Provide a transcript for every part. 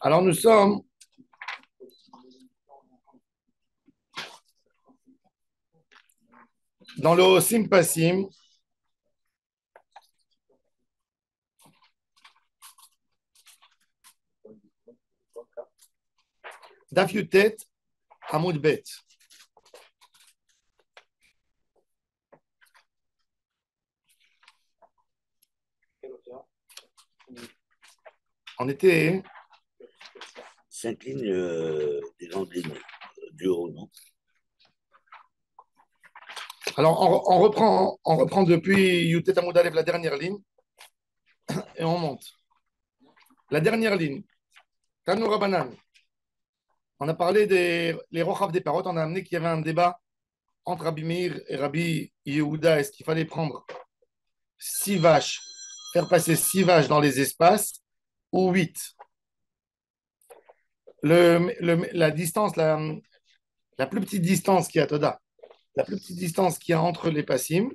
Alors nous sommes dans le Osim Passim, Daf Yutet Hamoud Bet. On était. 5 lignes, des grandes lignes du haut, non? Alors on reprend depuis Yutet Hamoud Aleph la dernière ligne et on monte. La dernière ligne, Tanou Rabanan. On a parlé des les Rochav des Parot, on a amené qu'il y avait un débat entre Rabbi Meir et Rabbi Yehuda. Est-ce qu'il fallait prendre 6 vaches, faire passer 6 vaches dans les espaces ou 8? La distance, la plus petite distance qu'il y a, Toda, la plus petite distance qu'il y a entre les passim,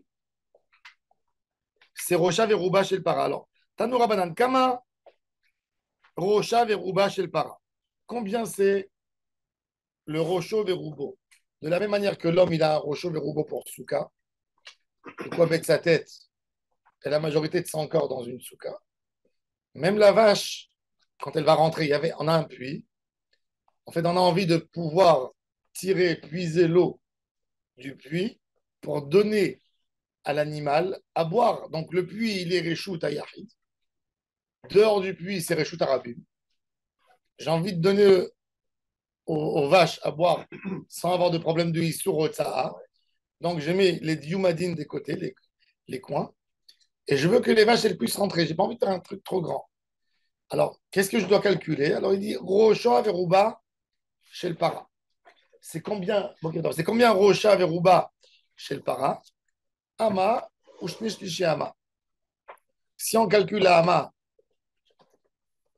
c'est Rocha Verouba chez le para. Alors, Tanoura Banan, Kama, Rocha Verouba chez le para. Combien c'est le Rocho Veroubo? De la même manière que l'homme, il a un Rocho Veroubo pour Souka, et quoi avec sa tête et la majorité de son corps dans une Souka. Même la vache, quand elle va rentrer, on a un puits. En fait, on a envie de pouvoir tirer, puiser l'eau du puits pour donner à l'animal à boire. Donc le puits, il est Réchout à Yahid. Dehors du puits, c'est Réchout à Rabim. J'ai envie de donner aux vaches à boire sans avoir de problème de Issour au Tsaha. Donc je mets les dioumadines des côtés, les coins, et je veux que les vaches elles puissent rentrer. J'ai pas envie de faire un truc trop grand. Alors, qu'est-ce que je dois calculer? Alors, il dit Rocha Verouba chez le para. C'est combien Rocha Verouba chez le para? Ama ou Shnish Ama. Si on calcule la Ama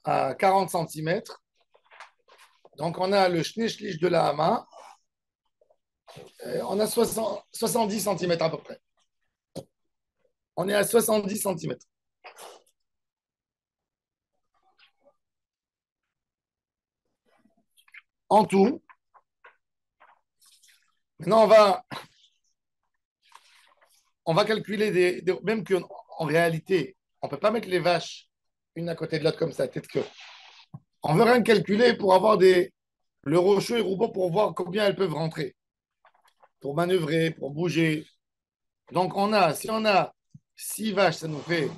à 40 centimètres, donc on a le Shnish de la Ama, on a 70 centimètres à peu près. On est à 70 centimètres. En tout, maintenant on va calculer même qu'en réalité, on ne peut pas mettre les vaches une à côté de l'autre comme ça, tête que. On veut rien calculer pour avoir le rocheux et rouleau pour voir combien elles peuvent rentrer, pour manœuvrer, pour bouger. Donc si on a 6 vaches, ça nous fait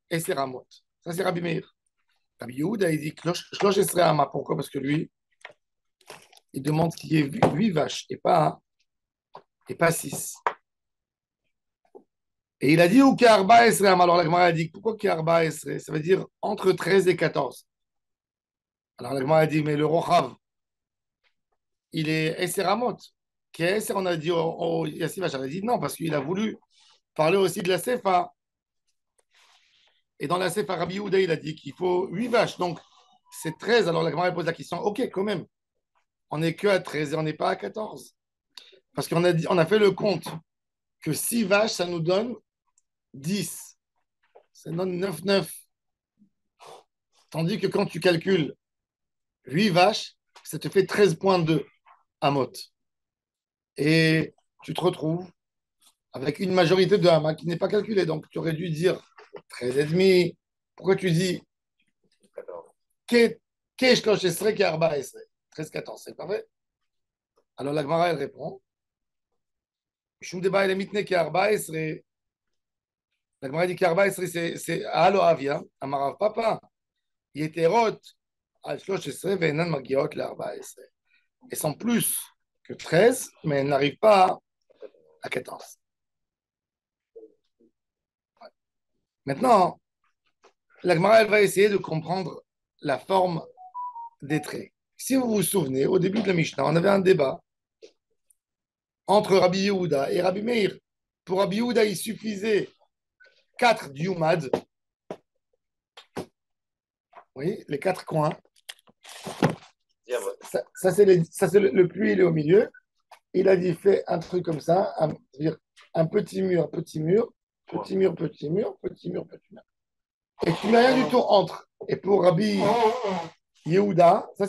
Esser Hamot. Ça c'est Rabbi Meir. Rabbi Yehuda, il dit Shlosh Esser Hama. Pourquoi? Parce que lui, il demande qu'il y ait 8 vaches et pas 6. Et il a dit ou Karba Esser Hama. Alors la Gemara a dit pourquoi Karba Esser? Ça veut dire entre 13 et 14. Alors la Gemara a dit mais le Rochav, il est Esser Hamot. Qu'est-ce on a dit il y a 6 vaches? On a dit non parce qu'il a voulu parler aussi de la Sefa. Et dans la Sefa, Rabbi Yehuda, il a dit qu'il faut 8 vaches. Donc, c'est 13. Alors, la Gemara pose la question, OK, quand même, on n'est que à 13 et on n'est pas à 14. Parce on a fait le compte que 6 vaches, ça nous donne 10. Ça donne 9, 9. Tandis que quand tu calcules 8 vaches, ça te fait 13,2 amot. Et tu te retrouves avec une majorité de hamas qui n'est pas calculée. Donc, tu aurais dû dire 13,5. Pourquoi tu dis Qu'est-ce que je serais qui 13, 14, c'est pas vrai? Alors la Gemara, elle répond Shum deba el mitne ki 14. La Gemara dit que c'est Alo Avia, Amarav Papa. Yeterot al 13 ve'enan magiot le 14. Elles sont plus que 13, mais elles n'arrivent pas à 14. Maintenant, la Gemara, elle va essayer de comprendre la forme des traits. Si vous vous souvenez, au début de la Mishnah, on avait un débat entre Rabbi Yehuda et Rabbi Meir. Pour Rabbi Yehuda, il suffisait 4 diumad. Oui, les 4 coins. Ça c'est le puits, il est au milieu. Il a dit, fais un truc comme ça, un petit mur, petit mur, petit mur, petit mur, petit mur, petit mur. Et tu n'as rien du tout entre. Et pour Rabbi Yehuda, ça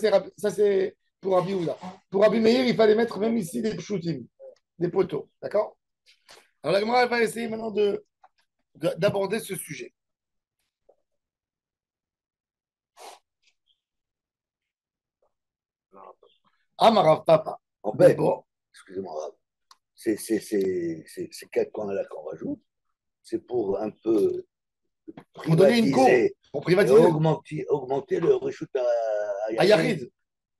c'est pour Rabbi Yehuda. Pour Rabbi Meir, il fallait mettre même ici des pshoutim, des poteaux. D'accord? Alors la Gemara, elle va essayer maintenant d'aborder ce sujet. Ah, ma Rav Papa. En Mais fait, bon, excusez-moi, c'est quatre coins là qu'on rajoute. C'est pour un peu pour donner une cour, privatiser pour et privatiser. augmenter le rechute à À Yahid Yahrid,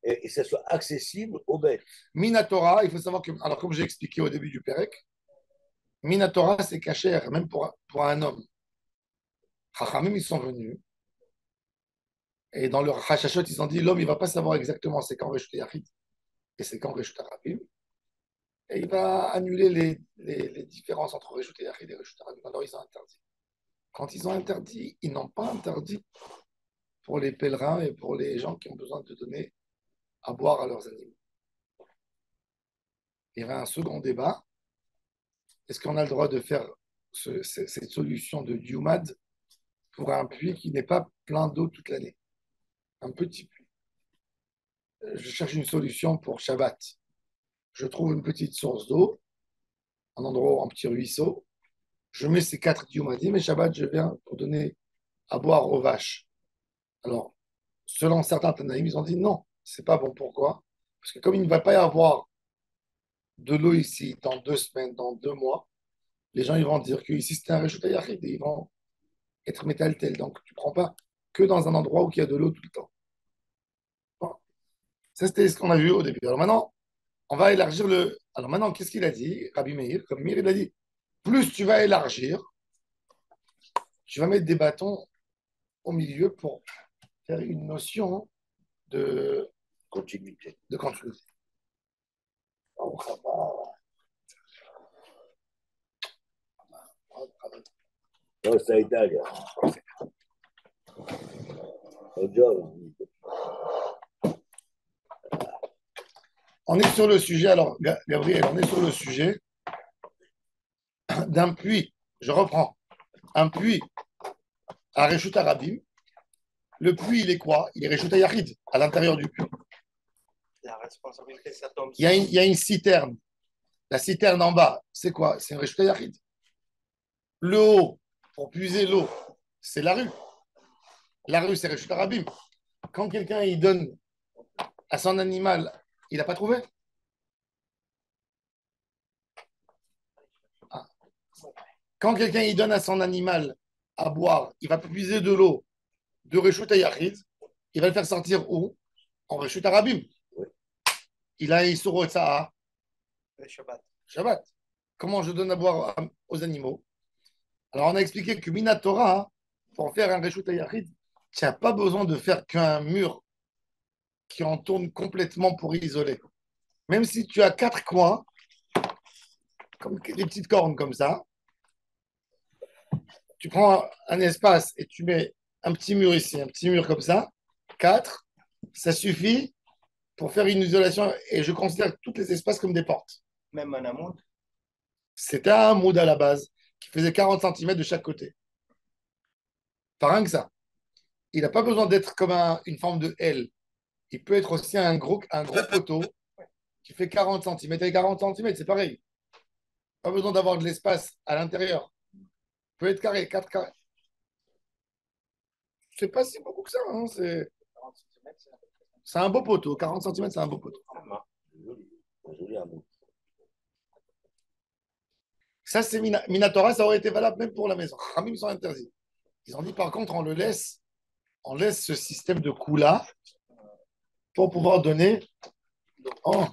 et que ça soit accessible aux bêtes. Minatora, il faut savoir que, alors comme j'ai expliqué au début du Pérec, Minatora, c'est cachère, même pour un homme. Chachamim, ils sont venus, et dans leur Hachashot, ils ont dit l'homme, il ne va pas savoir exactement c'est quand Reshut Yahid et c'est quand Reshut Arabim, et il va annuler les différences entre Reshut Yahid et Reshut Arabim. Alors, ils ont interdit. Quand ils ont interdit, ils n'ont pas interdit pour les pèlerins et pour les gens qui ont besoin de donner à boire à leurs animaux. Il y avait un second débat. Est-ce qu'on a le droit de faire cette solution de Diumad pour un puits qui n'est pas plein d'eau toute l'année? Un petit puits. Je cherche une solution pour Shabbat. Je trouve une petite source d'eau, un endroit, un petit ruisseau. Je mets ces 4 Diumadim et Shabbat, je viens pour donner à boire aux vaches. Alors, selon certains Tanaïm, ils ont dit non, c'est pas bon. Pourquoi? Parce que comme il ne va pas y avoir de l'eau ici dans 2 semaines, dans 2 mois, les gens ils vont dire que ici c'était un réchauffé yachid et ils vont être métal tel. Donc tu ne prends pas que dans un endroit où il y a de l'eau tout le temps. Bon. Ça c'était ce qu'on a vu au début. Alors maintenant, on va élargir le. Alors maintenant, qu'est-ce qu'il a dit, Rabbi Meir? Rabbi Meir, il a dit plus tu vas élargir, tu vas mettre des bâtons au milieu pour faire une notion de, Continuité. de continuité. Oh, ça Italia. Buongiorno. On est sur le sujet, alors Gabriel, on est sur le sujet d'un puits. Je reprends. Un puits à Reshut Arabim. Le puits, il est quoi? Il est Reshut Yahid, à l'intérieur du puits. La responsabilité, ça tombe Il y a une citerne. La citerne en bas, c'est quoi? C'est une Reshut Yahid. Le haut, pour puiser l'eau, c'est la rue. La rue, c'est Reshut Arabim. Quand quelqu'un il donne à son animal, il n'a pas trouvé? Ah. Quand quelqu'un il donne à son animal à boire, il va puiser de l'eau de Reshut Yahid. Il va le faire sortir où? En Reshut Arabim. Il a Issour Otsa'a, le Shabbat. Shabbat. Comment je donne à boire aux animaux? Alors, on a expliqué que Minatora, pour faire un Reshut Yahid, tu n'as pas besoin de faire qu'un mur qui en tourne complètement pour isoler. Même si tu as 4 coins, comme des petites cornes comme ça, tu prends un espace et tu mets un petit mur ici, un petit mur comme ça, 4, ça suffit pour faire une isolation. Et je considère tous les espaces comme des portes. Même un amour. C'était un mood à la base qui faisait 40 cm de chaque côté. Pas rien que ça. Il n'a pas besoin d'être comme une forme de L. Il peut être aussi un gros poteau qui fait 40 cm. Et 40 cm, c'est pareil. Pas besoin d'avoir de l'espace à l'intérieur. Il peut être carré, 4 carrés. C'est pas si beaucoup que ça. Hein. C'est un beau poteau. 40 cm, c'est un beau poteau. Joli amour. Ça, c'est Minatora, ça aurait été valable même pour la maison. Ramim sont interdits. Ils ont dit, par contre, on laisse ce système de Kula pour pouvoir donner. Oh,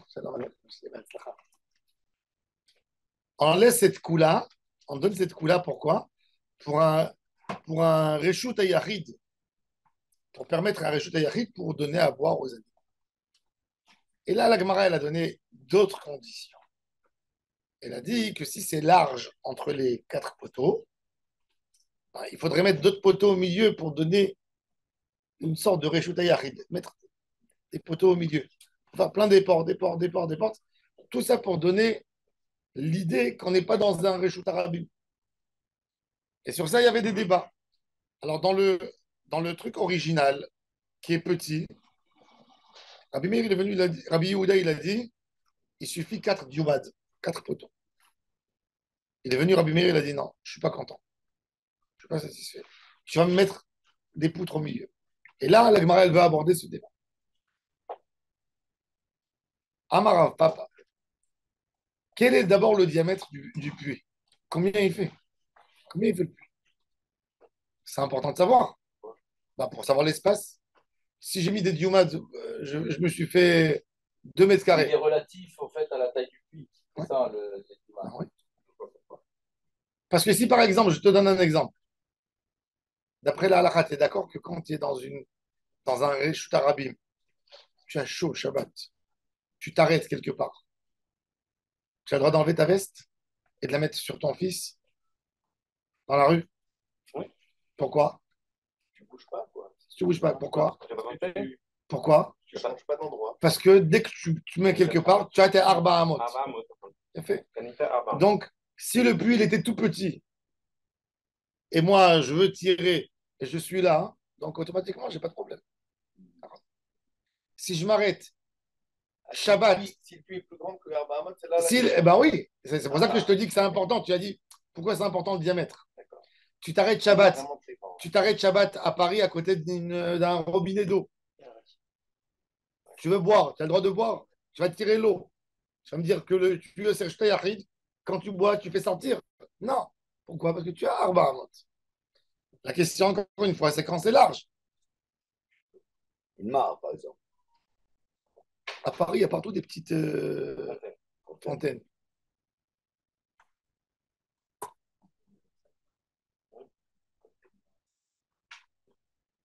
on laisse cette Kula, on donne cette Kula pourquoi? Pour pour un Reshut Yahid, pour permettre à un Reshut Yahid pour donner à boire aux animaux. Et là, la Gemara, elle a donné d'autres conditions. Elle a dit que si c'est large entre les 4 poteaux, il faudrait mettre d'autres poteaux au milieu pour donner une sorte de Reshut Yahid, mettre des poteaux au milieu. Enfin, plein des portes. Tout ça pour donner l'idée qu'on n'est pas dans un Reshut Arabim. Et sur ça, il y avait des débats. Alors, dans le truc original, qui est petit, Rabbi Meir, il est venu, Rabbi Yehuda, il a dit, il suffit 4 diomades, 4 poteaux. Il est venu, Rabbi Meir, il a dit, non, je ne suis pas content. Je ne suis pas satisfait. Tu vas me mettre des poutres au milieu. Et là, la Gemara, elle va aborder ce débat. Amarav, papa, quel est d'abord le diamètre du puits? Combien il fait? Combien il fait le puits? C'est important de savoir. Bah, pour savoir l'espace, si j'ai mis des diomades, je me suis fait 2 mètres Il carrés. est relatif au fait à la taille du puits. C'est Ouais. ça Ah oui. Parce que si par exemple, je te donne un exemple, d'après la halakha, tu es d'accord que quand tu es dans un Reshut Arabim, tu as chaud Shabbat, tu t'arrêtes quelque part, tu as le droit d'enlever ta veste et de la mettre sur ton fils dans la rue? Oui. Pourquoi? Tu bouges pas, quoi. Tu bouges pas. Pourquoi? Tu ne Pourquoi? changes pas d'endroit. Parce que dès que tu mets quelque part, tu as tes arba amot. C'est fait. Donc, si le puits il était tout petit et moi je veux tirer et je suis là, donc automatiquement, j'ai pas de problème. Si je m'arrête Shabbat, Si le puits est plus grand que l'Arba c'est là. eh ben oui, c'est pour ça que je te dis que c'est important. Tu as dit pourquoi c'est important le diamètre. Tu t'arrêtes Shabbat, à Paris à côté d'un robinet d'eau. Tu veux boire, tu as le droit de boire. Tu vas tirer l'eau. Tu vas me dire que tu le sèches quand tu bois, tu fais sortir. Non. Pourquoi? Parce que tu as Arba Amot. La question, encore une fois, c'est quand c'est large. Une mare, par exemple. À Paris, il y a partout des petites fontaines.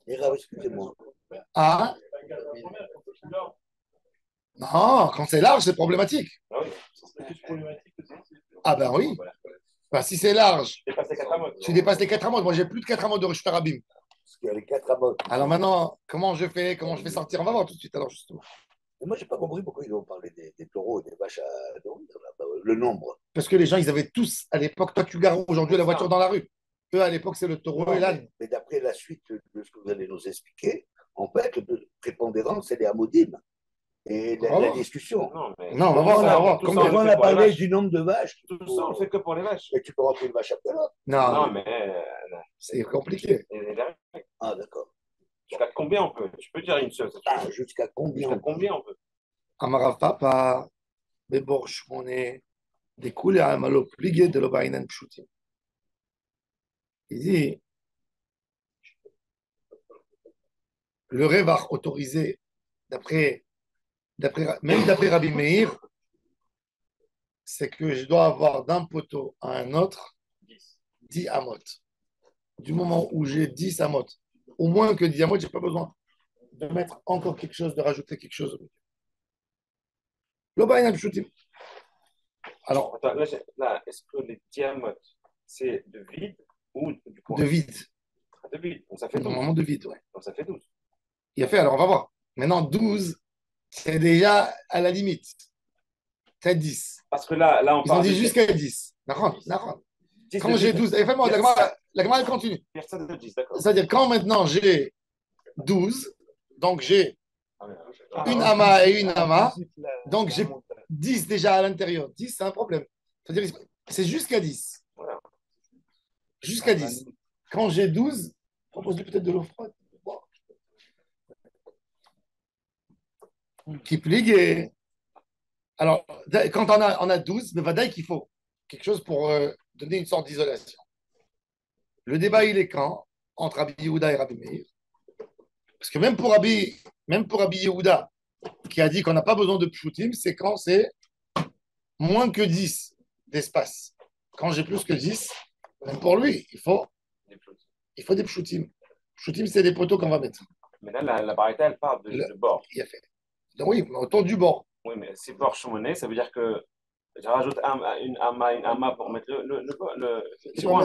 Et là, excusez-moi. Ah, non, quand c'est large, c'est problématique. Ah ben oui. Ben, si c'est large, tu dépasses les 4 amotes. Moi, j'ai plus de 4 amotes de Reshut Arabim. Parce qu'il y a les 4 amotes. Alors maintenant, comment je fais sortir? On va voir tout de suite, alors justement. Mais moi, je n'ai pas compris pourquoi ils ont parlé des taureaux et des vaches à le nombre. Parce que les gens, ils avaient tous, à l'époque, toi, tu gares aujourd'hui la voiture dans la rue. Eux, à l'époque, c'est le taureau et l'âne. Mais d'après la suite de ce que vous allez nous expliquer, en fait, le prépondérant, c'est les amodim. Et la discussion. Non, on va voir. Comme on a parlé du nombre de vaches. Tout ça, on le fait que pour les vaches. Et tu peux rentrer une vache après l'autre. Non, mais c'est compliqué. Ah, d'accord. Jusqu'à combien on peut? Tu peux dire une seule. Ah, jusqu'à combien? Jusqu'à combien on peut? Amarav Papa, Bebor Shmone, des coulées à Malo, plié de l'Obaïnan Pshutim. Il dit le révar autorisé, même d'après Rabbi Meir, c'est que je dois avoir d'un poteau à un autre 10 amot. Du moment où j'ai 10 amot, au moins que 10 amot, je n'ai pas besoin de mettre encore quelque chose, de rajouter quelque chose. L'Obaïnan Pshutim. Alors, attends, là, est-ce que les diamotes, c'est de vide ou du point? de vide. De vide, donc ça fait 12. Normalement de vide, ouais. Donc ça fait 12. Il a fait, alors on va voir. Maintenant, 12, c'est déjà à la limite. C'est 10. Parce que là on Ils parle. ont dit jusqu'à 10. Quand j'ai 12, et vraiment, la Gemara elle continue. Personne de 10, d'accord. C'est-à-dire, quand maintenant j'ai 12, donc j'ai une ama et une ama, donc j'ai 10 déjà à l'intérieur. 10, c'est un problème. C'est-à-dire, c'est jusqu'à 10. Voilà. Jusqu'à 10. Quand j'ai 12, propose-lui peut-être de l'eau froide. Qui pligue. Alors, quand on a 12, mais vadaï qu'il faut quelque chose pour donner une sorte d'isolation. Le débat, il est quand? Entre Rabbi Yehuda et Rabbi Meir. Parce que même pour Rabbi Yehuda, qui a dit qu'on n'a pas besoin de pshutim, c'est quand c'est moins que 10 d'espace. Quand j'ai plus que 10, même pour lui, il faut des pshutim. Pshutim, c'est des poteaux qu'on va mettre. Mais là, la barita, elle parle de bord. Il a fait. Donc, oui, mais autour du bord. Oui, mais c'est bord chaumonné, ça veut dire que je rajoute une ama pour mettre le coin.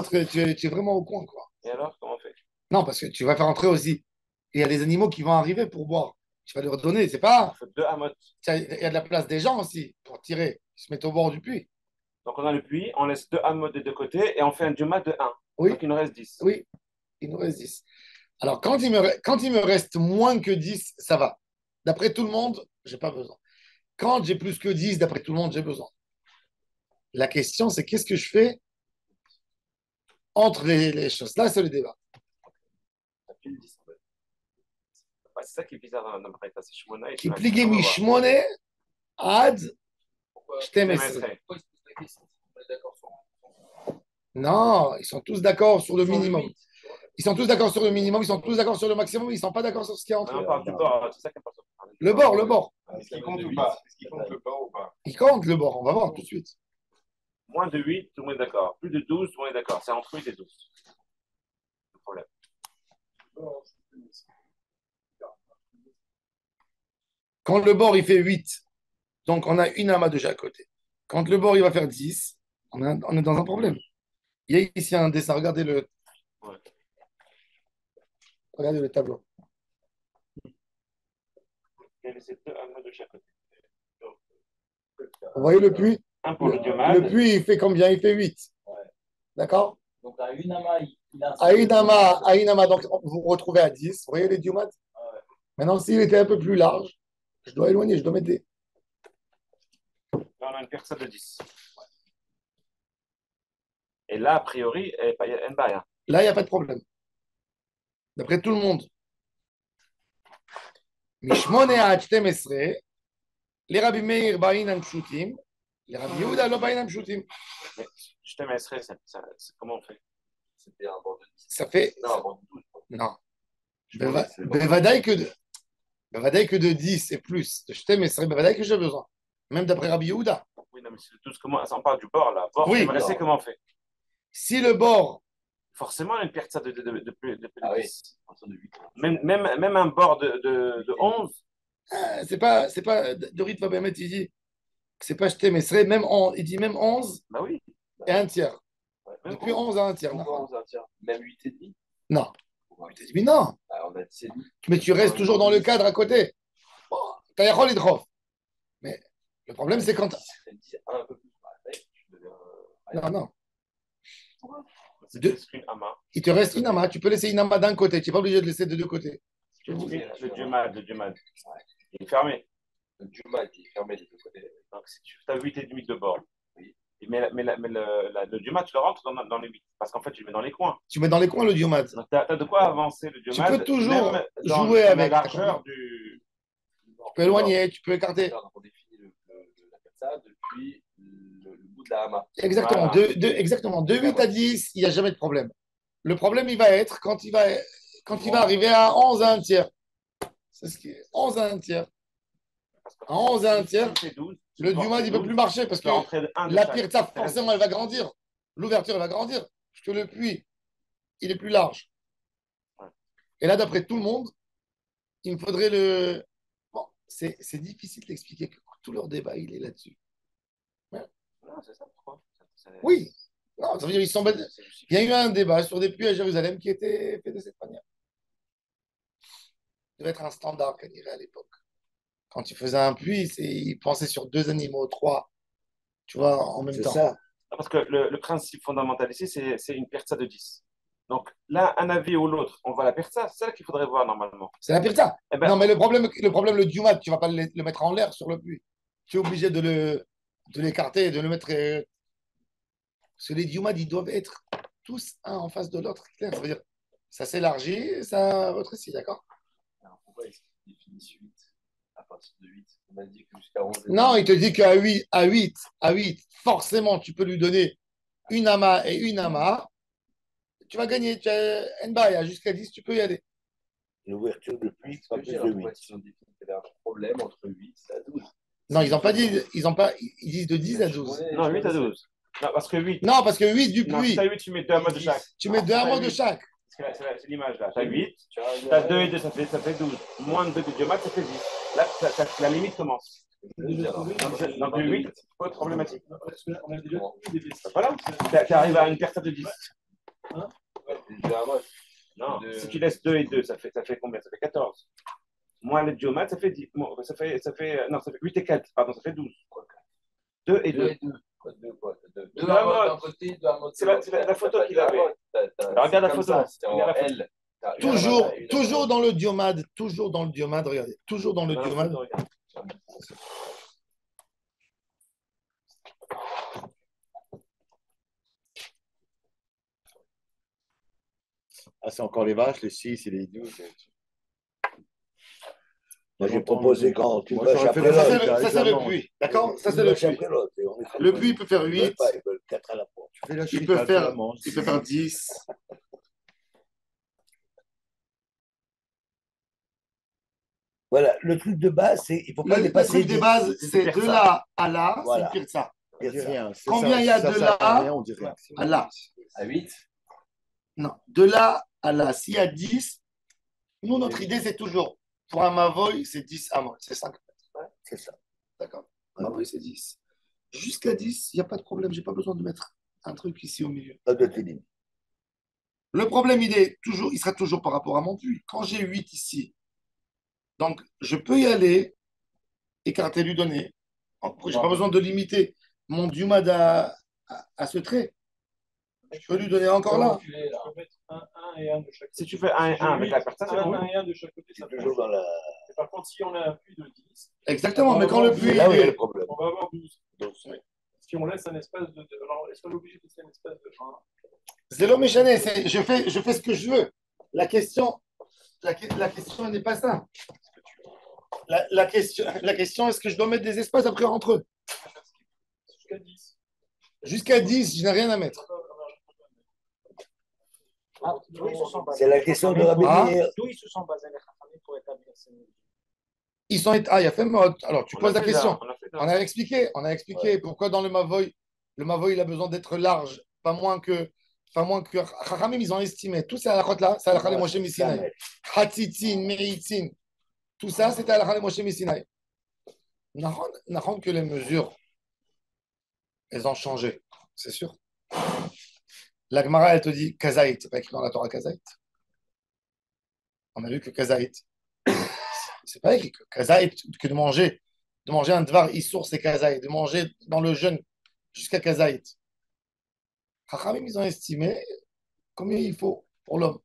Tu es vraiment au coin, quoi. Et alors, comment on fait? Non, parce que tu vas faire entrer aussi. Il y a des animaux qui vont arriver pour boire. Tu vas leur donner, c'est pas. Il faut 2 amotes. Il y a de la place des gens aussi pour tirer. Ils se mettent au bord du puits. Donc on a le puits, on laisse 2 amotes des deux côtés et on fait un diuma de 1. Oui. Donc il nous reste 10. Oui, il nous reste 10. Alors, quand il me reste moins que 10, ça va. D'après tout le monde, je n'ai pas besoin. Quand j'ai plus que 10, d'après tout le monde, j'ai besoin. La question, c'est qu'est-ce que je fais entre les choses. Là, c'est le débat. Ouais, c'est ça qui est bizarre dans le Braïta, c'est Shmona et Qui Shmona. plie On va voir. mishmone ad Shtem 12. Esrei. Non, ils sont tous d'accord sur le minimum. Ils sont tous d'accord sur le minimum, ils sont tous d'accord sur le maximum, ils ne sont pas d'accord sur ce qu'il y a entre Non, on eux. parle du bord, c'est ça qui est important. Le bord, le bord. Est-ce qu'il compte ou pas? Est-ce qu'il compte le bord ou pas? Il compte le bord, on va voir tout de suite. Moins de 8, tout le monde est d'accord. Plus de 12, tout le monde est d'accord. C'est entre 8 et 12. Le problème. Quand le bord il fait 8, donc on a une amas de chaque côté. Quand le bord il va faire 10, on est dans un problème. Il y a ici un dessin, Ouais. regardez le tableau. Il y a laissé 2 amas de chaque côté. Vous voyez le puits? Un pour le diomètre. Le puits il fait combien? Il fait 8. D'accord? Donc, à une amas, il a À une amas, donc vous vous retrouvez à 10. Vous voyez les diomètres? Maintenant, s'il était un peu plus large, je dois éloigner, je dois mettre des. Là, on a une personne de 10. Et là, a priori, il y a une barrière. Là, il n'y a pas de problème. D'après tout le monde. Mishmone à 12, les Rabbi Meir bainam pshutim, les Rabbi Yehuda lo bainam pshutim. Shtem Esrei, comment on fait? C'était un bord de 10. Ça fait. Non, un bord de 12. Non. Je pense que c'est le bord de 12. Bevadaï que de 10 et plus. De Shtem Esrei, Bevadaï que j'ai besoin. Même d'après Rabbi Yehuda. Oui, non, mais c'est tout ce comment. On parle du bord, là. Bord, Oui. Shtem Esrei, comment on fait? Si le bord. Forcément, il y a une perte de plus de Ah oui, 10. à partir de 8. Même un bord de 11. C'est pas. Dorit Vabemet, il dit que c'est pas Shtem Esrei, il dit même 11 Bah oui. et un tiers. Même Depuis 11 à un tiers. Pourquoi Non. 11 un tiers? Même 8 et demi? Non. Non. Ah, on a 10 et demi. Mais tu restes toujours dans le cadre à côté. T'as Yachol Hidrof. Mais le problème, c'est quand. 10, un peu plus. Non, non. C'est Deux. presque une amas. Il te reste une amas. Tu peux laisser une amas d'un côté. Tu n'es pas obligé de laisser de deux côtés. Le diomètre. Il est fermé. Le Juma qui est fermé des deux côtés. Donc, si tu as 8 et demi de bord. Oui. Mais le diomètre, tu le rentres dans les 8. Parce qu'en fait, tu le mets dans les coins. Tu mets dans les coins le diomètre. Donc, tu as de quoi avancer le diomètre. Tu peux toujours même dans jouer la avec. largeur du. Tu peux éloigner, tu peux écarter. Donc, on définit la ça depuis le bout de la hama. Exactement. Voilà. Exactement. De 8 à 10, il n'y a jamais de problème. Le problème, il va être quand il va arriver à 11 à un tiers. C'est ce qui est 11 à un tiers. À 11 à un tiers, le diomètre, il ne peut plus marcher parce que la pirta, forcément, elle va grandir. L'ouverture, elle va grandir. Parce que le puits, il est plus large. Et là, d'après tout le monde, il me faudrait le. Bon, c'est difficile d'expliquer que tout leur débat, il est là-dessus. Non, c'est ça, pourquoi? Oui. Non, ça veut dire qu'ils sont. Il y a eu un débat sur des puits à Jérusalem qui était fait de cette manière. Ça devait être un standard qu'on dirait à l'époque. Quand tu faisais un puits, ils pensaient sur 2 animaux, 3, tu vois, en même C'est temps. ça. Parce que le principe fondamental ici, c'est une perça de 10. Donc là, un avis ou l'autre, on voit la perça, c'est ça qu'il faudrait voir normalement. C'est la pirta. Eh ben, Non, mais le problème, le diumat, tu ne vas pas le mettre en l'air sur le puits. Tu es obligé de l'écarter, de le mettre. Parce que les diumats, ils doivent être tous un en face de l'autre. Clair. Ça veut dire, ça s'élargit, ça rétrécit, d'accord? Alors pourquoi est-ce qu'il définit 8 à partir de 8? On a dit que jusqu'à 11. Non, il te dit qu'à 8, forcément, tu peux lui donner une ama et une ama. Tu vas gagner. Tu as Nbaya, jusqu'à 10, tu peux y aller. L'ouverture de puits, Ce pas que plus j'ai de l'impression 8. qu'ils ont défini qu'il y avait un problème entre 8 à 12. Non, ils n'ont pas dit. Ils disent de 10 à 12. non, 8 à 12. Non, parce que 8. Non, parce que 8 du Non, si puits, tu as 8, tu mets 2 amas de chaque. tu mets 2 amas de chaque. C'est l'image là. Tu as 8, tu as 2 et 2, ça fait 12. Moins de 2 de diamètre, ça fait 10. Là, la limite commence. Donc le 8, c'est pas problématique. Voilà, tu arrives à une personne de 10. Non, si tu laisses 2 et 2, ça fait combien? Ça fait 14. Moins le diamètre, ça fait 10. Non, ça fait 8 et 4. Pardon, ça fait 12. 2 et 2. C'est la photo qu'il avait. Regarde la photo. C'est en L. Toujours dans le diomade, regardez, toujours dans le diomade. Ah, c'est encore les vaches, les 6 et les 12. Moi, j'ai proposé quand tu Moi, vas j'aurais après fait l'autre. Ça, c'est le puits, d'accord? Ça, c'est le puits. Le puits, il peut faire 8. Ils veulent 4 à la fois. Tu fais la Il shrita, peut tu la faire, manges. il peut faire 10. Voilà, le truc de base, c'est il ne faut pas Le dépasser truc des 10. bases, c'est de là à là, Voilà. c'est une pirza. On dit rien. C'est Combien ça, il y a ça de sert à là rien, on dit rien. à là? À 8. Non, de là à là. S'il y a 10, nous, notre idée, c'est toujours, pour un Mavoy, c'est 10 amot, c'est 5 mètres. C'est ça. D'accord. Mavoy, c'est 10. Jusqu'à 10, il n'y a pas de problème, je n'ai pas besoin de mettre un truc ici au milieu. Pas de télim. Le problème, il sera toujours par rapport à mon puits. Quand j'ai 8 ici, donc je peux y aller, écarter, lui donner. Je n'ai pas besoin de limiter mon diumad à ce trait. Je peux lui donner encore là. Tu peux mettre un et un de chaque côté. Si tu fais 1 et 1 avec la personne, c'est bon. Un et un de chaque côté, ça C'est fait toujours dans la. Par contre, si on a un puits de 10, Exactement, mais quand le puits C'est là où il y a est... le problème. on va avoir 12. Donc, Si on laisse un espace de. Alors, est-ce qu'on est obligé de laisser un espace de. C'est l'homme échané, je fais ce que je veux. La question elle n'est pas ça. La question, est-ce que je dois mettre des espaces après entre eux? Jusqu'à 10. Jusqu'à 10, je n'ai rien à mettre. c'est la question de Rabbi Ah. Meir. D'où ils se sont basés les Chachamim pour établir ces mesures? Ils sont... Ah, il y a fait mode. Alors, tu poses la question. On On a expliqué pourquoi dans le Mavoy, il a besoin d'être large, pas moins que Chachamim, ils ont estimé. Tout ces halachot-là, c'est halakha les Moshe Misinaï. Hatzitzin, Meitzin, tout ça, c'était halakha les Moshe Misinaï. Nahon que les mesures, elles ont changé, c'est sûr. La Gemara, elle te dit Kazaït, c'est pas écrit dans la Torah Kazaït. On a vu que Kazaït, c'est pas écrit que Kazaït, que de manger un dvar issour, c'est Kazaït, de manger dans le jeûne jusqu'à Kazaït. Chachamim, ils ont estimé combien il faut pour l'homme.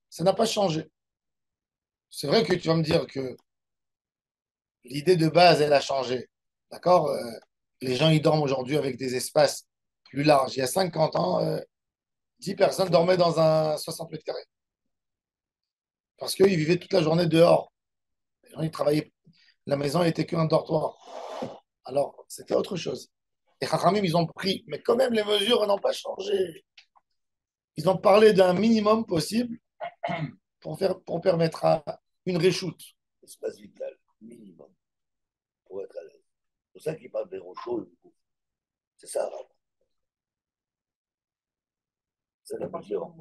Ça n'a pas changé. C'est vrai que tu vas me dire que l'idée de base, elle a changé. D'accord? Les gens, ils dorment aujourd'hui avec des espaces plus larges. Il y a 50 ans, 10 personnes dormaient dans un 60 mètres carrés. Parce qu'ils vivaient toute la journée dehors. Les gens, ils travaillaient. La maison n'était qu'un dortoir. Alors, c'était autre chose. Et Chachamim, ils ont pris, mais quand même, les mesures n'ont pas changé. Ils ont parlé d'un minimum possible pour permettre à une réchoute. Espace vital, minimum, pour être à l'aise. C'est pour ça qu'il parle des rochaux. C'est ça. C'est la mesure.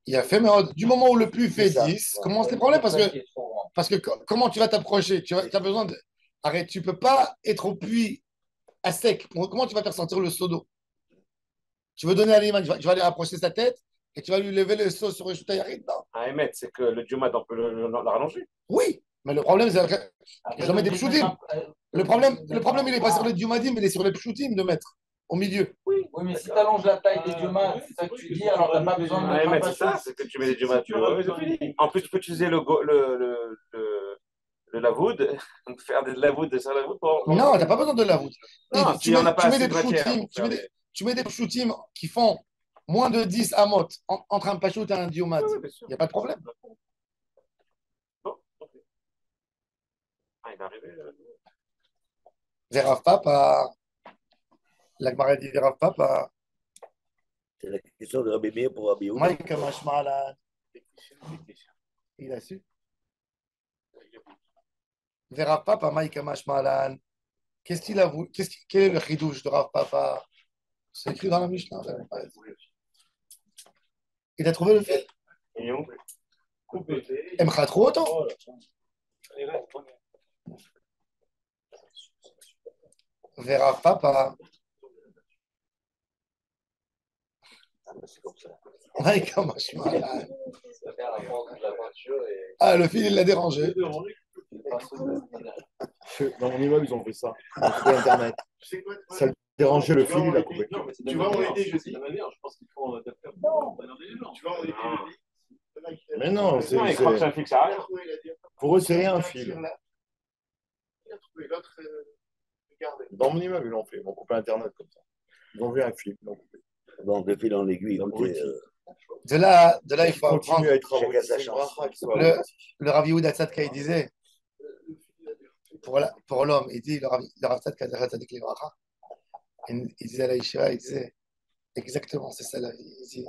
Il a fait, mais du moment où le puits fait C'est ça. 10, comment c'est le problème? Parce que comment tu vas t'approcher? Tu as besoin de. Arrête, tu ne peux pas être au puits à sec. Comment tu vas faire sentir le seau d'eau? Tu veux donner à l'imam, tu vas aller rapprocher sa tête et tu vas lui lever le seau sur le chutayarit. Non. À émettre, c'est que le diomate, on peut la rallonger. Oui, mais le problème, c'est que je dois mettre des pshoutim. Le problème, il n'est pas sur les diumadim, mais il est sur les pshoutim de mettre au milieu. Oui, mais si tu allonges la taille des diomates, c'est ça que tu dis, alors tu n'as pas besoin de À mettre un émettre, c'est ça, passage. c'est que tu mets des diomates. En plus, tu peux utiliser le lavoud, donc faire des lavoudes sur la voûte. Non, tu n'as pas besoin de la voûte. Non, Tu mets des pshoutim, tu mets des pshoutim qui font moins de 10 amot entre un pachout et un diomate. Il n'y a pas de problème. Bon, ok. Ah, il est arrivé. Verav Papa. La Gemara dit Verav Papa. C'est la question de Rabbi Meir pour Rabbi Yehuda. Maïka Mashmalan. Il a su. Verav Papa, Maïka Mashmalan. Qu'est-ce qu'il a voulu? Quel est le chidouche de Rav Papa? C'est écrit dans la Mishnah. Il a trouvé le fil. Emcha trop autant. Verav Papa. C'est comme ça. Maïka Mashmalan. Ah, le fil, il l'a dérangé. Dans mon immeuble, ils ont fait ça. Ils ont fait Internet. Ça dérangeait le fil, il a coupé. Tu vas m'aider jeudi. Je pense qu'il faut adapter. Tu vois, on était Ah. Mais non, Non, il croit que ça fixe à rien. pour eux, c'est rien un fil. Il a trouvé l'autre. Regardez. Dans mon immeuble, ils l'ont fait. Ils m'ont coupé Internet comme ça. Ils ont vu un fil. Ils l'ont coupé. Donc, de fil en aiguille, on Oui. était, De là, il faut Continue apprendre. à être Chacun abruti. sa C'est une chance. bracha qui soit Le, abruti. le Rav Yehuda Tzadka, il disait, pour l'homme, il dit, le Rav Tzadka, Tzadik Livracha, il disait à la Yeshiva, il disait, exactement, c'est ça la vie. Il dit,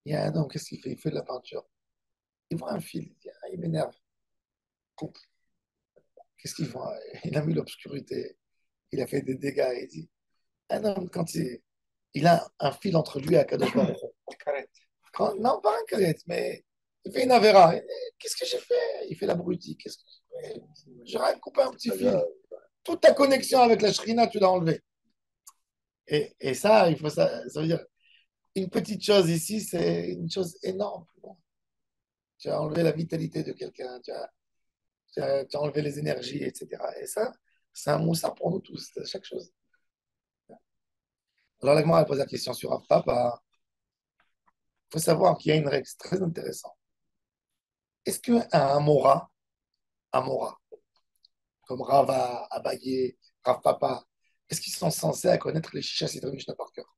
il y a un homme, qu'est-ce qu'il fait? Il fait de la peinture. Il voit un fil, il dit, ah, il m'énerve. Coupe. Qu'est-ce qu'il voit? Il a mis l'obscurité, il a fait des dégâts. Il dit, un homme, quand il a un fil entre lui et Akadosh Baruch Hu. Non, pas un carrette, mais il fait une avéra. Qu'est-ce que j'ai fait? Il fait l'abruti. Qu'est-ce que j'ai fait? J'aurais coupé un petit fil. Toute ta connexion avec la shrina, tu l'as enlevé. Et ça, il faut ça veut dire, une petite chose ici, c'est une chose énorme. Tu as enlevé la vitalité de quelqu'un, tu as enlevé les énergies, etc. Et ça, c'est un moussard pour nous tous, c'est chaque chose. Alors, la Gemara elle pose la question sur Rav Papa. Il faut savoir qu'il y a une règle très intéressante. Est-ce qu'un Amora, comme Rava, Abaye, Rav Papa, est-ce qu'ils sont censés à connaître les Shisha Sidra Mishnah par cœur?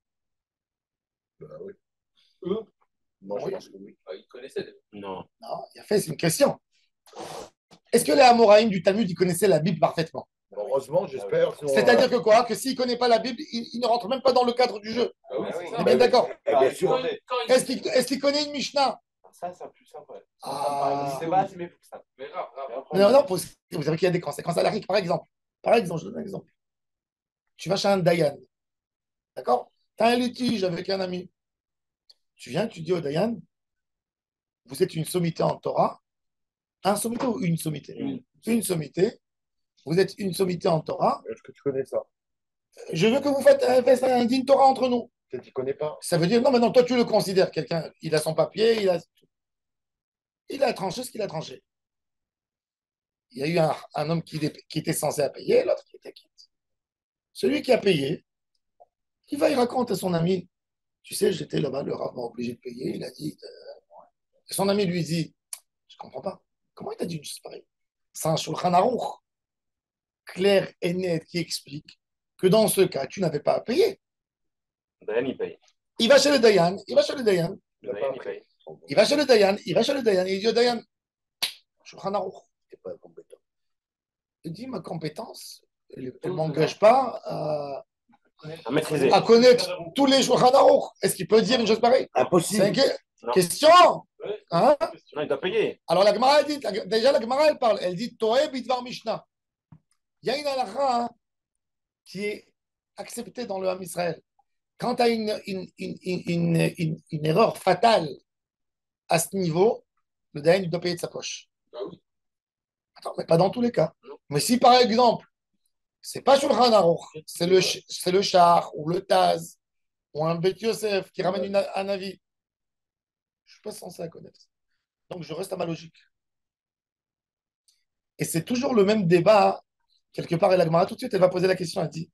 Oui. Eux? Moi, je Oui. pense que oui. Ils connaissaient. Non. Non, il a fait, c'est une question. Est-ce que les Amoraïm du Talmud, ils connaissaient la Bible parfaitement? Heureusement, j'espère. sinon, C'est-à-dire que quoi? Que s'il ne connaît pas la Bible, il ne rentre même pas dans le cadre du jeu. Ah oui, c'est On ça. est bien d'accord. bien sûr. Est-ce qu'il connaît une Mishnah? Ça, c'est plus simple. Ouais. Ah. C'est pas assez, mais ça. Mais grave. Non, non, vous savez qu'il y a des conséquences à la règle. Par exemple, je donne un exemple. Tu vas chez un Dayan. D'accord? Tu as un litige avec un ami. Tu viens, tu dis au Dayan, vous êtes une sommité en Torah. Un sommité ou une sommité? Une sommité. Vous êtes une sommité en Torah. Est-ce que tu connais ça? Je veux que vous faites un din Torah entre nous. Peut-être qu'il ne connaît pas. Ça veut dire, non, maintenant, toi, tu le considères quelqu'un. Il a son papier, il a tranché ce qu'il a tranché. Il y a eu un homme qui était censé à payer, l'autre qui était quitte. Celui qui a payé, il va y raconter à son ami, tu sais, j'étais là-bas, le rabbin m'a obligé de payer, il a dit, et son ami lui dit, je ne comprends pas, comment il t'a dit une chose pareille? C'est un Shulchan Aruch clair et net qui explique que dans ce cas, tu n'avais pas à payer. Dayan, il paye. Il va chez le Dayan, Le Dayan, il paye. il va chez le Dayan, il dit au Dayan, Shulchan Aruch. C'est pas compétent. Il dit, ma compétence, elle ne m'engage pas À maîtriser. à connaître tous les Shulchan Aruch. Est-ce qu'il peut dire une chose pareille? C'est Impossible. une question. Hein? Non, il doit payer. Alors la Gemara dit, déjà la Gemara elle parle, elle dit Toé Bidvar Mishnah. Il y a une halakha qui est acceptée dans le Ham Israël. Quand tu as une erreur fatale à ce niveau, le Dayan doit payer de sa poche. Attends, mais pas dans tous les cas. Mais si par exemple, c'est pas Shulchan Aruch, c'est le Shach ou le Taz ou un Bet Yosef qui ramène un avis, je ne suis pas censé la connaître. Donc je reste à ma logique. Et c'est toujours le même débat. Quelque part, et la Gemara, tout de suite, elle va poser la question. Elle dit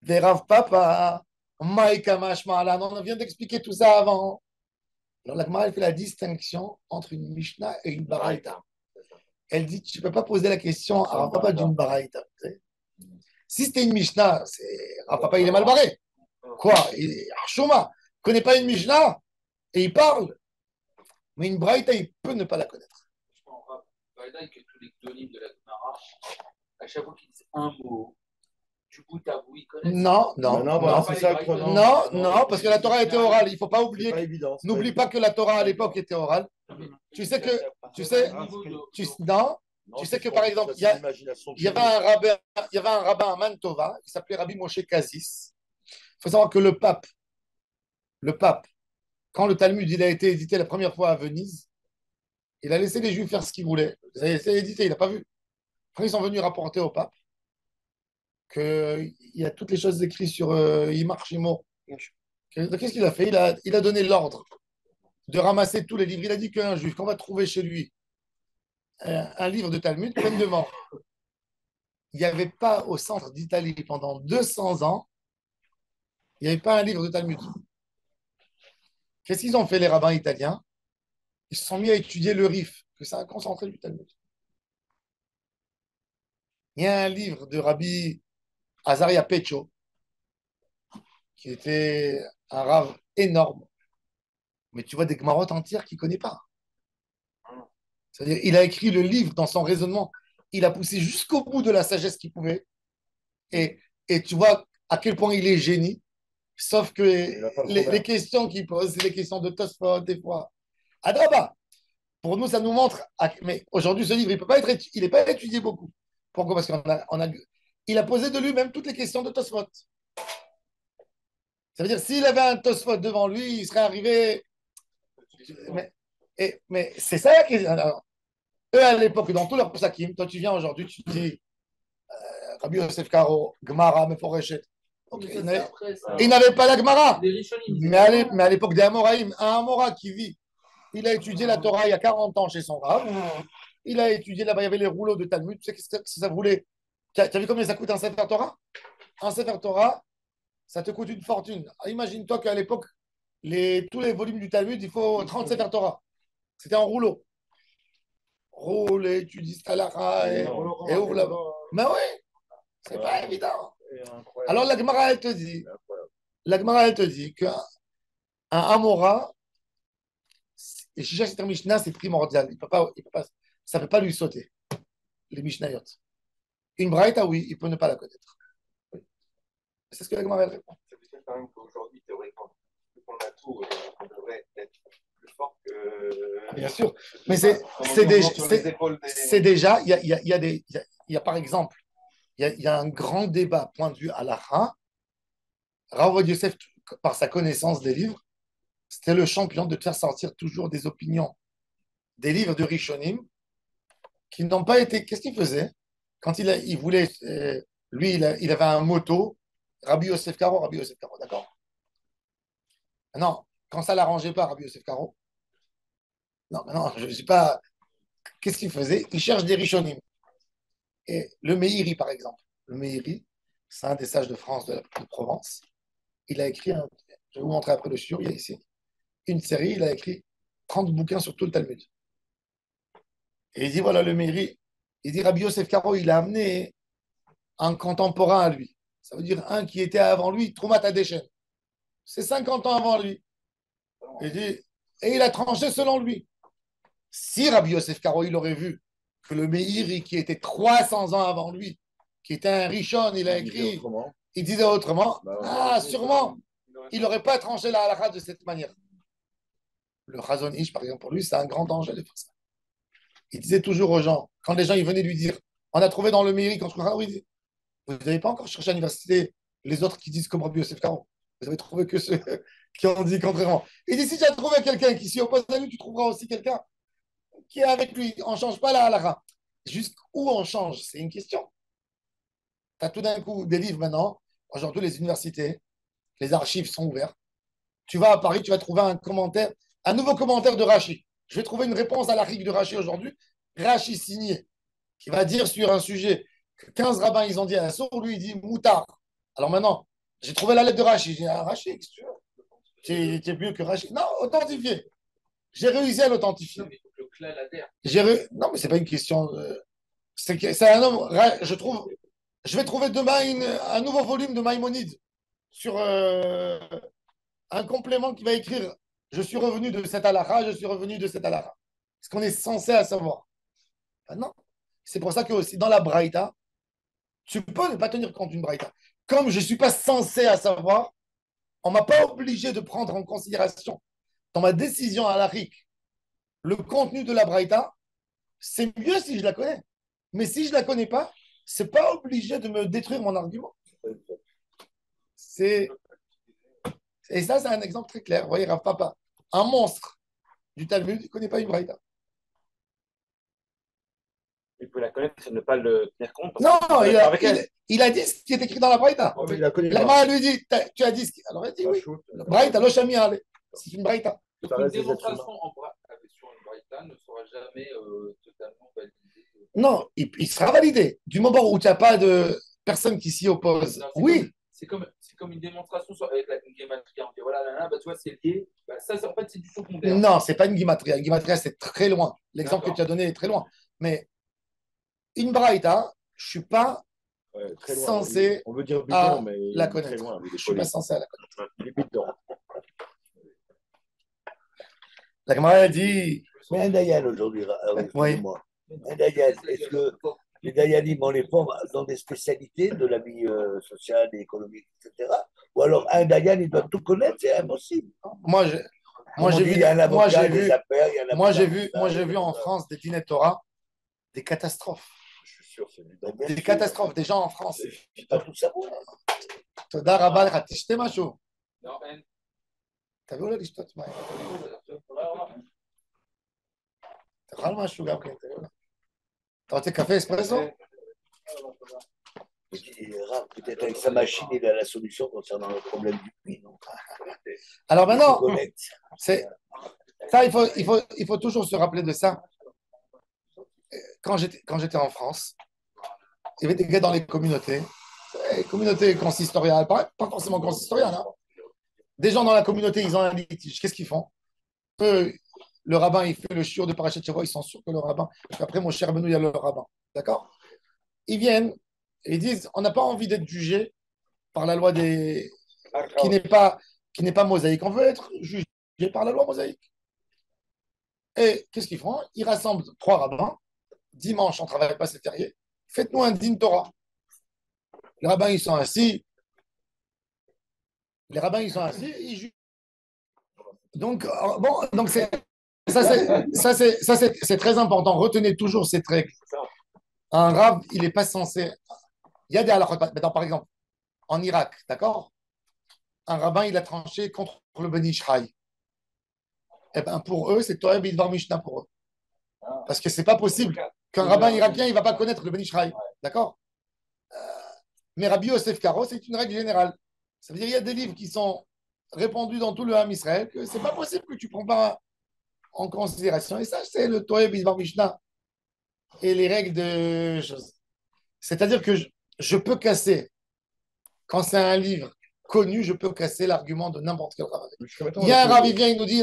Verav Papa, Maïka Mashma'alan. On vient d'expliquer tout ça avant. Alors la Gemara, elle fait la distinction entre une Mishnah et une Baraita. Elle dit tu ne peux pas poser la question à Rav Papa d'une Baraita. Si c'était une Mishnah, Rav Papa, il est mal barré. Quoi? Il est Arshuma. Il ne connaît pas une Mishnah et il parle. Mais une Baraita, il peut ne pas la connaître. Je comprends pas. Que tous les donim de la Gemara, à chaque fois qu'ils disent un mot, du bout à bout, ils connaissent. Non, c'est ça le chrono. Non, parce que la Torah était orale. Il ne faut pas oublier. C'est pas évident. N'oublie pas que la Torah à l'époque était orale. Tu sais que, non, tu sais que par exemple, il y avait un rabbin à Mantova, il s'appelait Rabbi Moshe Kazis. Il faut savoir que le pape, quand le Talmud il a été édité la première fois à Venise, il a laissé les Juifs faire ce qu'ils voulaient. Il a été édité, il n'a pas vu. Après, ils sont venus rapporter au pape qu'il y a toutes les choses écrites sur Yimar Shimo. Qu'est-ce qu'il a fait? Il a donné l'ordre de ramasser tous les livres. Il a dit qu'un juif, qu'on va trouver chez lui un livre de Talmud, peine de mort. Il n'y avait pas au centre d'Italie pendant 200 ans, il n'y avait pas un livre de Talmud. Qu'est-ce qu'ils ont fait les rabbins italiens? Ils se sont mis à étudier le Rif, que c'est un concentré du Talmud. Il y a un livre de Rabbi Azaria Pecho, qui était un rave énorme, mais tu vois des Gmarot entières qu'il ne connaît pas. C'est-à-dire, il a écrit le livre dans son raisonnement, il a poussé jusqu'au bout de la sagesse qu'il pouvait, et tu vois à quel point il est génie, sauf que les questions qu'il pose, c'est les questions de Tosfot, des fois. Adaba, pour nous, ça nous montre, mais aujourd'hui, ce livre, il n'est pas étudié beaucoup. Pourquoi? Parce il a posé de lui-même toutes les questions de Tosfot. Ça veut dire, s'il avait un Tosfot devant lui, il serait arrivé. Mais c'est ça la question. Alors, eux, à l'époque, dans tous leurs psakim, toi, tu viens aujourd'hui, tu dis Rabbi Yosef Karo, Gemara, Meforeshet. Okay. Il n'avait pas la Gemara. Mais à l'époque des Amoraïm, un Amora qui vit, il a étudié la Torah il y a 40 ans chez son Rav. Il a étudié là-bas, il y avait les rouleaux de Talmud. Tu sais ce que ça voulait. Tu as vu combien ça coûte un Sefer Torah? Un Sefer Torah, ça te coûte une fortune. Imagine-toi qu'à l'époque, tous les volumes du Talmud, il faut 30 Sefer Torah. C'était en rouleau. Roule, étudie Stalara et ouvre là-bas. Mais oui, c'est pas évident. Alors la Gemara, elle te dit qu'un Amora, et Shisha c'est un Mishnah, c'est primordial. Ça ne peut pas lui sauter, les Mishnayot. Une Braïta, oui, il peut ne pas la connaître. Oui. C'est ce que la Gemara répond. Ça veut dire quand même qu'aujourd'hui, théoriquement, on a tout, on devrait être plus fort que. Bien sûr, mais c'est déjà, il y a par exemple, il y a un grand débat, point de vue halakha. Rav Yosef, par sa connaissance des livres, c'était le champion de faire sortir toujours des opinions, des livres de Rishonim, qui n'ont pas été. Qu'est-ce qu'il faisait? Quand il voulait, lui, il avait un motto, Rabbi Yosef Karo, d'accord? Non, quand ça ne l'arrangeait pas, Rabbi Yosef Karo, non, je ne sais pas. Qu'est-ce qu'il faisait? Il cherche des Rishonim. Et le Meiri, par exemple. Le Meiri, c'est un des sages de France, de Provence. Il a écrit, je vais vous montrer après le shiur, il y a ici une série, il a écrit 30 bouquins sur tout le Talmud. Et il dit, voilà, le Meiri, il dit, Rabbi Yosef Karo, il a amené un contemporain à lui. Ça veut dire un qui était avant lui, Troumat Adeshen. C'est 50 ans avant lui. Et il a tranché selon lui. Si Rabbi Yosef Karo, il aurait vu que le Meiri, qui était 300 ans avant lui, qui était un Rishon, il a écrit, il disait autrement, sûrement, il n'aurait pas tranché la halakha de cette manière. Le Chazon Ish, par exemple, pour lui, c'est un grand danger de faire ça. Il disait toujours aux gens, quand les gens ils venaient lui dire, on a trouvé dans le Meiri, quand vous n'avez pas encore cherché à l'université les autres qui disent comme Rabbi Yosef Karo. Vous avez trouvé que ceux qui ont dit contrairement. Il dit, si tu as trouvé quelqu'un qui s'y oppose à lui, tu trouveras aussi quelqu'un qui est avec lui. On ne change pas la halakha. Jusqu'où on change, c'est une question. Tu as tout d'un coup des livres maintenant. Aujourd'hui, les universités, les archives sont ouvertes. Tu vas à Paris, tu vas trouver un nouveau commentaire de Rashi. Je vais trouver une réponse à l'article de Rashi aujourd'hui. Rashi signé, qui va dire sur un sujet que 15 rabbins ils ont dit à un sourd, lui il dit moutard. Alors maintenant, j'ai trouvé la lettre de Rashi. J'ai dit, Rashi, qu'est-ce que tu veux? Tu es mieux que Rashi. Non, authentifié. J'ai réussi à l'authentifier. Non, mais c'est pas une question. C'est un homme. Je vais trouver demain un nouveau volume de Maïmonide sur un complément qui va écrire je suis revenu de cette halakha, je suis revenu de cette halakha. Ce qu'on est censé à savoir. Ben non. C'est pour ça que aussi dans la braïta, tu peux ne pas tenir compte d'une braïta. Comme je ne suis pas censé à savoir, on ne m'a pas obligé de prendre en considération dans ma décision halakhique le contenu de la braïta. C'est mieux si je la connais. Mais si je ne la connais pas, ce n'est pas obligé de me détruire mon argument. Et ça, c'est un exemple très clair. Vous voyez, Rav Papa, un monstre du Talmud, il ne connaît pas une braïta. Il peut la connaître et ne pas le tenir compte. Non, il a dit ce qui est écrit dans la braïta. La Mara lui dit, tu as dit ce qui. Alors il dit oui. Braïta, l'Oshami Ale. C'est une braïta. Une démonstration sur une braïta ne sera jamais totalement validée. Non, il sera validé. Du moment où tu n'as pas de personne qui s'y oppose. Oui. c'est comme une démonstration avec la gematria. On dit voilà, là, bah, tu vois, c'est lié. Bah, ça, en fait, c'est du secondaire. Non, c'est pas une guimatria. Une guimatria, c'est très loin. L'exemple que D'accord. tu as donné est très loin. Mais une braïta, je suis pas Ouais, très loin. censé On veut dire à bidon, mais il la est très connaître. loin. Il est Je suis pas poli. censé à la connaître. Il est bidon. La Gemara a dit, Mais un Dayan aujourd'hui, oui, excusez-moi. Un Dayan, est-ce que les Dayanim, on les forme dans des spécialités de la vie sociale et économique, etc. Ou alors un Dayan, il doit tout connaître, c'est impossible. moi, je, moi, Comme on j'ai dit, vu, il y a un moi, avocat, j'ai des vu, affaires, il y a un avocat. moi, j'ai vu en France des dîners Torah, des catastrophes. Je suis sûr, c'est bidon. Des catastrophes, des gens en France. Je pas tout savoir. Toda rabba לך, תשתה משהו. Non, אין. תביאו לו לשתות מים. תאכל משהו גם כן, תביאו לו. אתה רוצה קפה אספרסו? Peut-être avec sa machine, il a la solution concernant le problème du puits. Non. Alors Il se maintenant, connecte. ça, il faut toujours se rappeler de ça. Quand j'étais en France, il y avait des gars dans les communautés consistoriales, pas forcément consistoriales, hein. Des gens dans la communauté, ils ont un litige. Qu'est-ce qu'ils font? Eux, le rabbin, il fait le shiur de Parashat Shavua, ils sont sûrs que le rabbin, parce qu'après, mon cher Benou, il y a le rabbin. D'accord? Ils viennent et ils disent, on n'a pas envie d'être jugé par la loi qui n'est pas mosaïque. On veut être jugé par la loi mosaïque. Et qu'est-ce qu'ils font? Ils rassemblent 3 rabbins. Dimanche, on ne travaille pas, c'est férié. Faites-nous un din Torah. Les rabbins, ils sont assis. Ils jugent. Donc, donc c'est très important. Retenez toujours cette règle. Un rab, il n'est pas censé. Il y a des halakhot. Maintenant, par exemple, en Irak, d'accord? Un rabbin, il a tranché contre le Ben Ishraï. Eh bien, pour eux, c'est Torah Bidvar Mishnah pour eux. Parce que c'est pas possible qu'un rabbin irakien, il ne va pas connaître le Ben Ishraï. D'accord? Mais Rabbi Yosef Karo, c'est une règle générale. Ça veut dire qu'il y a des livres qui sont répandus dans tout le Ham Israël, que c'est pas possible que tu ne prends pas en considération. Et ça, c'est le Torah Bidvar Mishnah et les règles de choses. C'est-à-dire que je peux casser, quand c'est un livre connu, je peux casser l'argument de n'importe quel rabbin. Il y a un rabbin, il vient, il nous dit,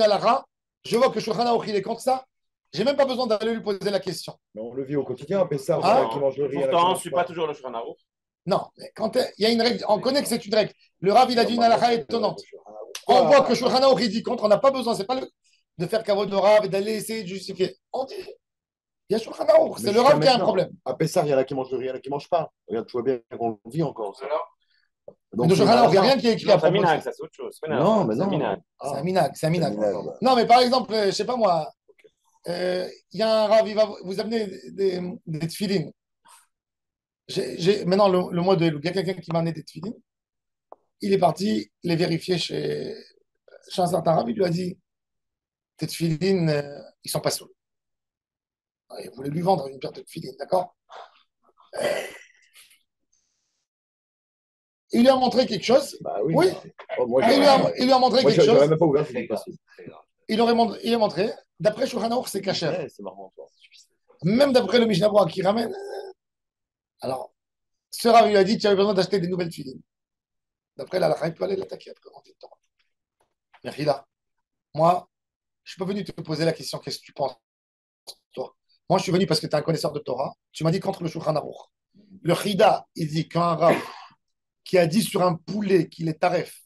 je vois que Shulchan Aruch, il est contre ça. J'ai même pas besoin d'aller lui poser la question. Mais on le vit au quotidien, Pessah, qui mange le riz. Pourtant, je ne suis pas toujours le Shulchan Aruch. Non, mais quand il y a une règle, on connaît que c'est une règle. Le Rav, il a dit une halakha étonnante. On voit que Shulchan Aruch, il dit contre, on n'a pas besoin, c'est pas de faire kavod de Rav et d'aller essayer de justifier. On dit, il y a Shulchan Aruch, c'est le Rav qui a un problème. À Pessah, il y en a qui mangent le riz, il y en a qui ne mangent pas. Regarde, tu vois bien qu'on le vit encore. Ça. Alors, Donc, Shulchan Aruch, il n'y a rien qui est écrit à C'est un propos de ça. minag, ça c'est autre chose. Non, mais non. C'est un minag, c'est un minag. Minag. Non, mais par exemple, je ne sais pas moi, il y a un Rav, il va vous amener des tefilines. Maintenant, le mois de Elul, il y a quelqu'un qui m'a amené des tefilines. Il est parti les vérifier chez un certain Rav. Il lui a dit, tes tefilines, ils ne sont pas sauts. Il voulait lui vendre une paire de tefilines, d'accord? Il lui a montré quelque chose. Bah oui. Oui. Oh, moi, Il lui a montré quelque j'aurais chose. même pas ouvert, c'est possible. Il a montré. D'après Shulchan Aruch, c'est cachère. Ouais, c'est marrant, toi. Même d'après le Mishnah Berurah qui ramène. Alors, ce Rav lui a dit, tu avais besoin d'acheter des nouvelles tefilines. D'après la il peut aller l'attaquer après. Merci là. Moi, je ne suis pas venu te poser la question, qu'est-ce que tu penses, toi? Moi, je suis venu parce que tu es un connaisseur de Torah. Tu m'as dit contre le Shulchan Aruch. Le Chida, il dit qu'un Rav qui a dit sur un poulet qu'il est taref,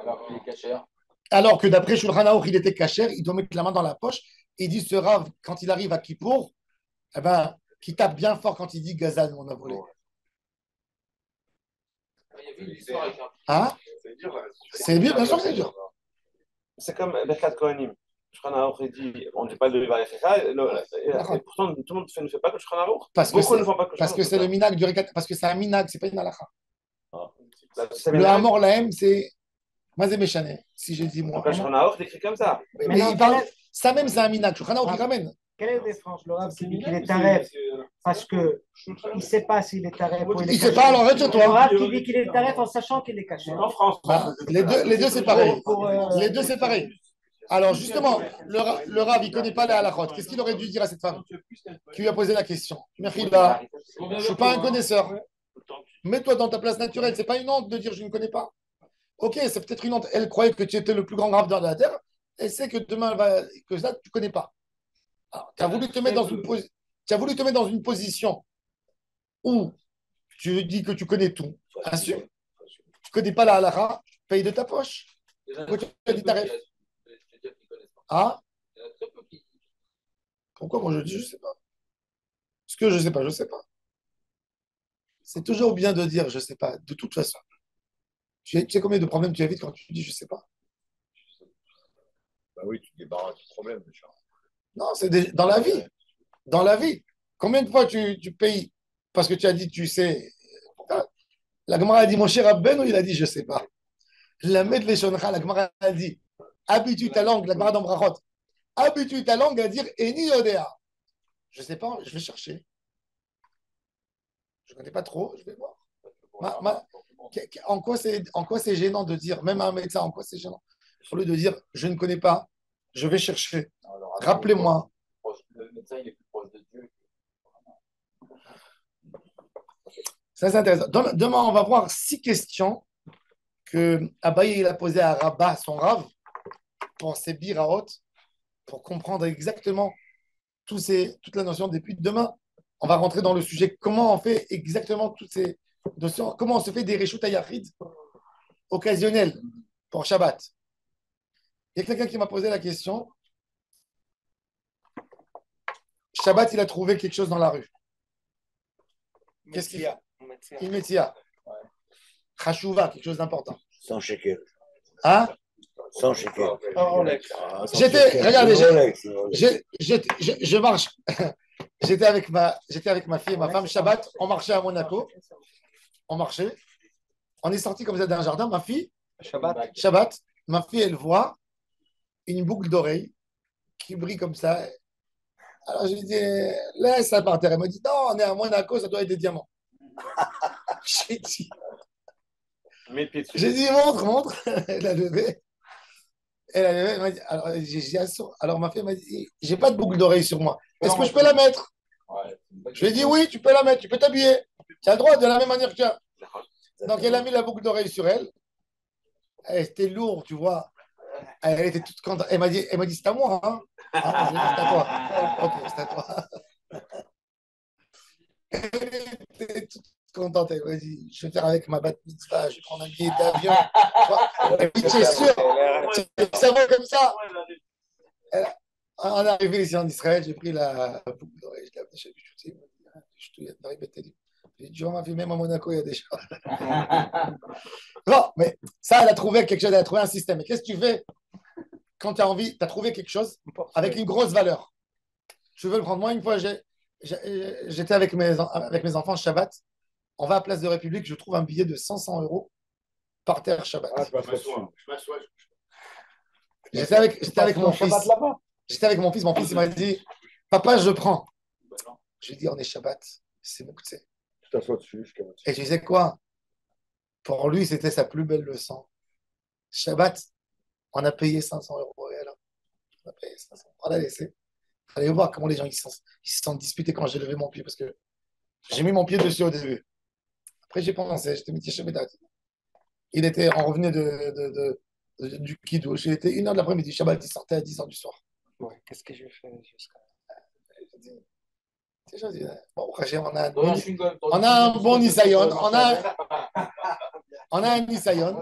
alors qu'il est cachère. alors que d'après Shulchan Aruch, il était cachère, il doit mettre la main dans la poche. Et il dit ce Rav, quand il arrive à Kippour, eh ben, qui tape bien fort quand il dit Gazan, on a volé. Il y avait une histoire avec un. Hein? C'est dur, bien sûr que c'est dur. C'est comme Birkat Kohanim. Shulchan Aruch, il dit, on ne dit pas de Baruch Echa, et pourtant, tout le monde ne fait pas que Shulchan Aruch. Beaucoup ne font pas que parce que c'est le minag du Rikat, parce que c'est un minag, c'est pas une halakha. C'est Le Hamor Lahem, c'est Mazé Méchané, si j'ai dit moi. Donc, Shulchan Aruch décrit comme ça. Mais il parle, ça même, c'est un minag. Shulchan Aruch, il ramène. Quelle est la différence? Le Rav qui dit qu'il est taref parce qu'il ne sait pas s'il est taref ou il est Il ne sait pas, alors reste Le toi. Rav qui dit qu'il est taref en sachant qu'il est caché. En France. Bah, les deux c'est pareil. Les deux, c'est pareil. Alors, justement, le Rav, il ne connaît pas la halachot. Qu'est-ce qu'il aurait dû dire à cette femme qui lui a posé la question? Merci, là. Je ne suis pas un connaisseur. Mets-toi dans ta place naturelle. C'est pas une honte de dire je ne connais pas. Ok, c'est peut-être une honte. Elle croyait que tu étais le plus grand grave de la terre. Elle sait que demain, que ça, tu ne connais pas. Tu as voulu te mettre dans tu as voulu te mettre dans une position où tu dis que tu connais tout. Assure. Tu ne connais pas la halakha, paye de ta poche. Pourquoi tu as dit tarif? Ah? Pourquoi moi je dis je ne sais pas? Ce que je ne sais pas, je ne sais pas. C'est toujours bien de dire je ne sais pas, de toute façon. Tu sais combien de problèmes tu évites quand tu dis je ne sais pas? Bah oui, tu te débarrasses du problème déjà. Non, c'est dans la vie. Dans la vie. Combien de fois tu payes parce que tu as dit tu sais? La Gemara a dit mon cher Abben ou il a dit je ne sais pas? La Med Leshoncha, la Gemara a dit habitue ta langue, la Gemara d'Ambrachot, habitue ta langue à dire Eni Yodea. Je ne sais pas, je vais chercher. Je ne connais pas trop, je vais voir. En quoi c'est gênant de dire, même à un médecin, en quoi c'est gênant? Au lieu de dire je ne connais pas, je vais chercher. Rappelez-moi. Le médecin, il est plus proche de Dieu. Ça, c'est intéressant. Demain, on va voir 6 questions que Abaye il a posées à Rabat, son Rav, pour ses biraot, pour comprendre exactement toute la notion des putes. Demain, on va rentrer dans le sujet comment on fait exactement toutes ces notions, comment on se fait des réchutes à Yachid occasionnels pour Shabbat. Il y a quelqu'un qui m'a posé la question. Shabbat, il a trouvé quelque chose dans la rue. Qu'est-ce qu'il fait? Il métia. Chashouva, quelque chose d'important. 100 shekels. Hein? 100 shekels. Regardez, je marche. J'étais avec ma fille et ma femme, Shabbat, on marchait à Monaco. On marchait. On est sorti comme ça d'un jardin. Ma fille, Shabbat, ma fille, elle voit une boucle d'oreille qui brille comme ça. Alors je lui dis, laisse ça par terre. Elle me dit, non, on est à Monaco, ça doit être des diamants. J'ai dit, montre. Elle a levé. Elle m'a dit, alors ma fille m'a dit, j'ai pas de boucle d'oreille sur moi. Est-ce que je peux la mettre? Je lui ai dit, oui, tu peux la mettre, tu peux t'habiller. Tu as le droit de la même manière que tu as. Donc elle a mis la boucle d'oreille sur elle. C'était lourd, tu vois. Elle était toute contente. Elle m'a dit, c'est à moi. Hein? Ah, je lui ai dit, c'est à toi. Ok, c'est à toi. Elle était toute contente. Elle m'a dit, je vais faire avec ma bat mitzvah, je vais prendre un billet d'avion. Elle m'a dit, tu es sûr? Ça va comme ça? On est arrivé ici en Israël, j'ai pris la boucle d'oreille, je l'ai amenée chez le chouti. Il m'a dit, j'ai dit, tu vois, ma fille, même à Monaco, il y a des choses. Non, mais ça, elle a trouvé quelque chose, elle a trouvé un système. Et qu'est-ce que tu fais quand tu as envie, tu as trouvé quelque chose avec une grosse valeur? Je veux le prendre. Moi, une fois, j'étais avec mes enfants Shabbat. On va à Place de République, je trouve un billet de 500 euros par terre Shabbat. J'étais avec mon fils. J'étais avec mon fils, il m'a dit, papa, je prends. Je lui ai dit, on est Shabbat, c'est Mouktsé. Et tu sais quoi? Pour lui, c'était sa plus belle leçon. Shabbat, on a payé 500 euros. Et alors, on a payé 500. On l'a laissé. Il fallait voir comment les gens ils se sont disputés quand j'ai levé mon pied, parce que j'ai mis mon pied dessus au début. Après, j'ai pensé, j'étais mis Shabbat. On revenait du Kiddush. Il était 1h de l'après-midi. Shabbat, il sortait à 10h du soir. Ouais, qu'est-ce que je fais jusqu'à... Bon, on a un bon Nisayon. On a un Nisayon.